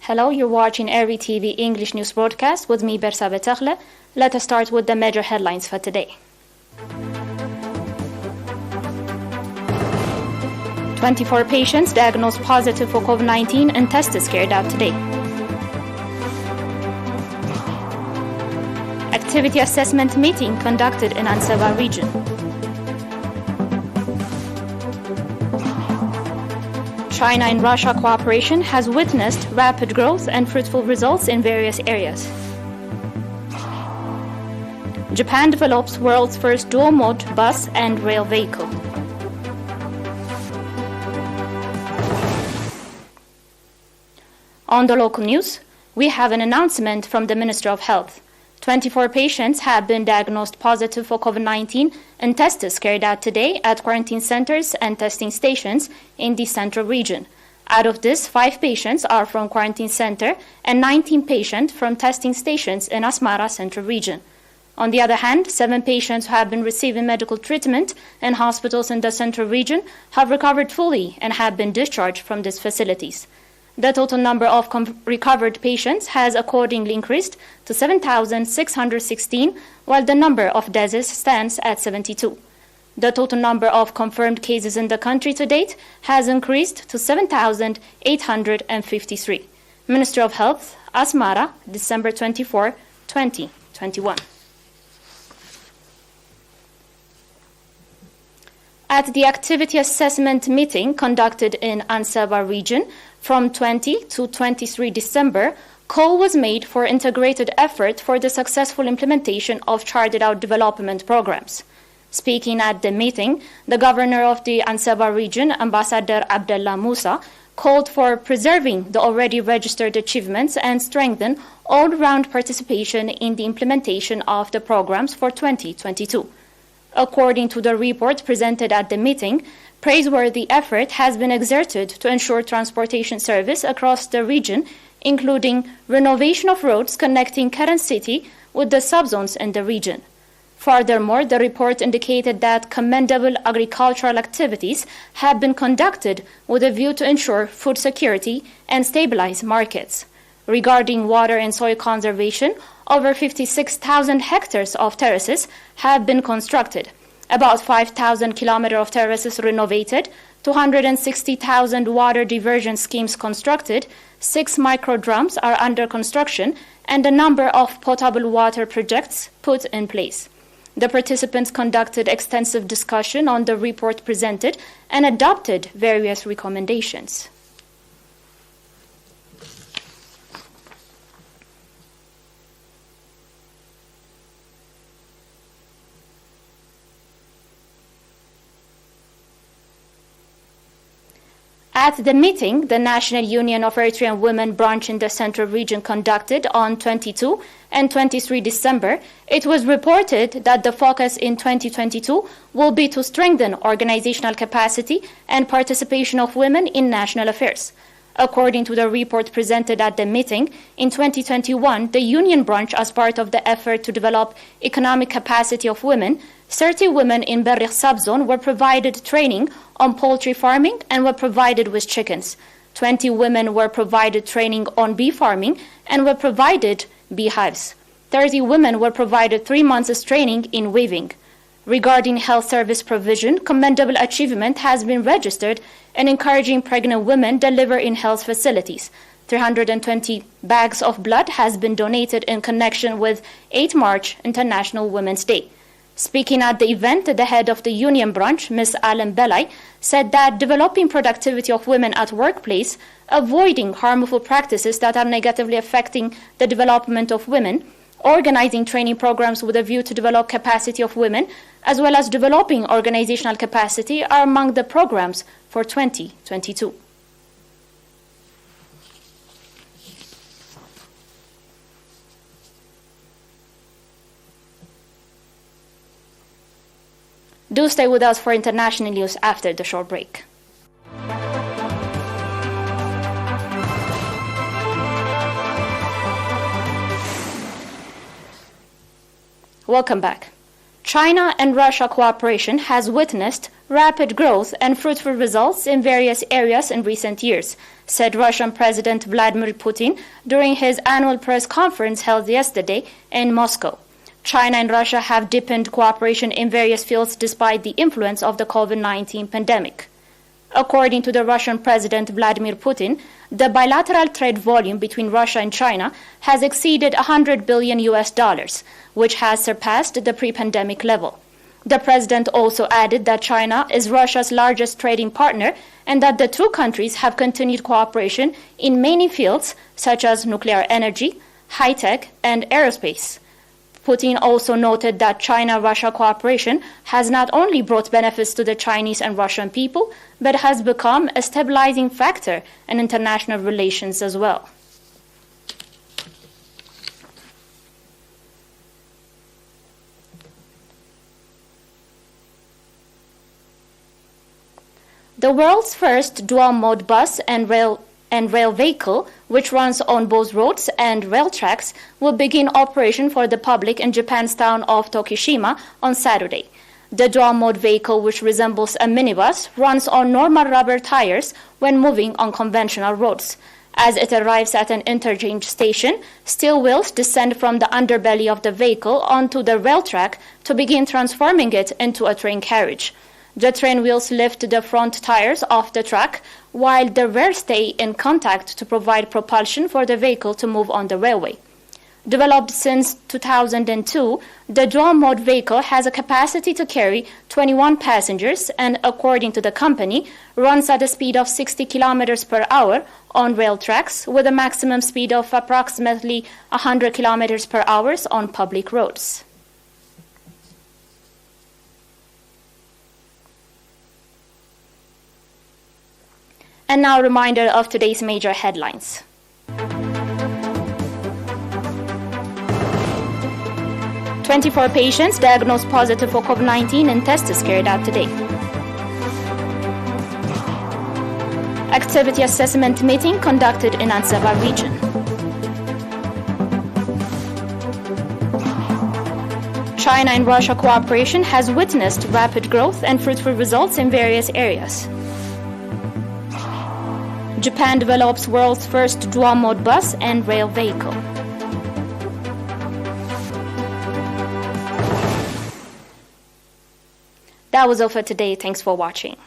Hello, you're watching ERi-TV English news broadcast with me, Bersa Betakhle. Let us start with the major headlines for today. 24 patients diagnosed positive for COVID-19 and tested carried out today. Activity assessment meeting conducted in Ansaba region. China and Russia cooperation has witnessed rapid growth and fruitful results in various areas. Japan develops world's first dual-mode bus and rail vehicle. On the local news, we have an announcement from the Ministry of Health. 24 patients have been diagnosed positive for COVID-19 and tests carried out today at quarantine centers and testing stations in the central region. Out of this, 5 patients are from quarantine center and 19 patients from testing stations in Asmara central region. On the other hand, 7 patients who have been receiving medical treatment in hospitals in the central region have recovered fully and have been discharged from these facilities. The total number of recovered patients has accordingly increased to 7,616, while the number of deaths stands at 72. The total number of confirmed cases in the country to date has increased to 7,853. Ministry of Health, Asmara, December 24, 2021. At the activity assessment meeting conducted in Ansaba region, from 20 to 23 December, call was made for integrated effort for the successful implementation of charted out development programs. Speaking at the meeting, the governor of the Ansaba region, Ambassador Abdullah Musa, called for preserving the already registered achievements and strengthen all-round participation in the implementation of the programs for 2022. According to the report presented at the meeting, praiseworthy effort has been exerted to ensure transportation service across the region, including renovation of roads connecting Keren city with the subzones in the region. Furthermore, the report indicated that commendable agricultural activities have been conducted with a view to ensure food security and stabilize markets. Regarding water and soil conservation, over 56,000 hectares of terraces have been constructed. About 5,000 kilometers of terraces renovated, 260,000 water diversion schemes constructed, 6 micro drums are under construction, and a number of potable water projects put in place. The participants conducted extensive discussion on the report presented and adopted various recommendations. At the meeting, the National Union of Eritrean Women branch in the Central Region conducted on 22 and 23 December, it was reported that the focus in 2022 will be to strengthen organizational capacity and participation of women in national affairs. According to the report presented at the meeting, in 2021, the Union branch, as part of the effort to develop economic capacity of women, 30 women in Berrikh subzone were provided training on poultry farming and were provided with chickens. 20 women were provided training on bee farming and were provided beehives. 30 women were provided 3 months training in weaving. Regarding health service provision, commendable achievement has been registered in encouraging pregnant women deliver in health facilities. 320 bags of blood has been donated in connection with 8 March International Women's Day. Speaking at the event, the head of the Union branch, Ms. Alan Belai, said that developing productivity of women at workplace, avoiding harmful practices that are negatively affecting the development of women, organizing training programs with a view to develop capacity of women, as well as developing organizational capacity are among the programs for 2022. Do stay with us for international news after the short break. Welcome back. China and Russia cooperation has witnessed rapid growth and fruitful results in various areas in recent years, said Russian President Vladimir Putin during his annual press conference held yesterday in Moscow. China and Russia have deepened cooperation in various fields despite the influence of the COVID-19 pandemic. According to the Russian President Vladimir Putin, the bilateral trade volume between Russia and China has exceeded $100 billion, which has surpassed the pre-pandemic level. The president also added that China is Russia's largest trading partner and that the two countries have continued cooperation in many fields such as nuclear energy, high-tech, and aerospace. Putin also noted that China-Russia cooperation has not only brought benefits to the Chinese and Russian people, but has become a stabilizing factor in international relations as well. The world's first dual-mode bus and rail vehicle, which runs on both roads and rail tracks, will begin operation for the public in Japan's town of Tokushima on Saturday. The dual-mode vehicle, which resembles a minibus, runs on normal rubber tires when moving on conventional roads. As it arrives at an interchange station, steel wheels descend from the underbelly of the vehicle onto the rail track to begin transforming it into a train carriage. The train wheels lift the front tires off the track, while the rear stay in contact to provide propulsion for the vehicle to move on the railway. Developed since 2002, the dual-mode vehicle has a capacity to carry 21 passengers and, according to the company, runs at a speed of 60 kilometers per hour on rail tracks with a maximum speed of approximately 100 kilometers per hour on public roads. And now a reminder of today's major headlines. 24 patients diagnosed positive for COVID-19 and tests is carried out today. Activity assessment meeting conducted in Ansaba region. China and Russia cooperation has witnessed rapid growth and fruitful results in various areas. Japan develops world's first dual-mode bus and rail vehicle. That was all for today. Thanks for watching.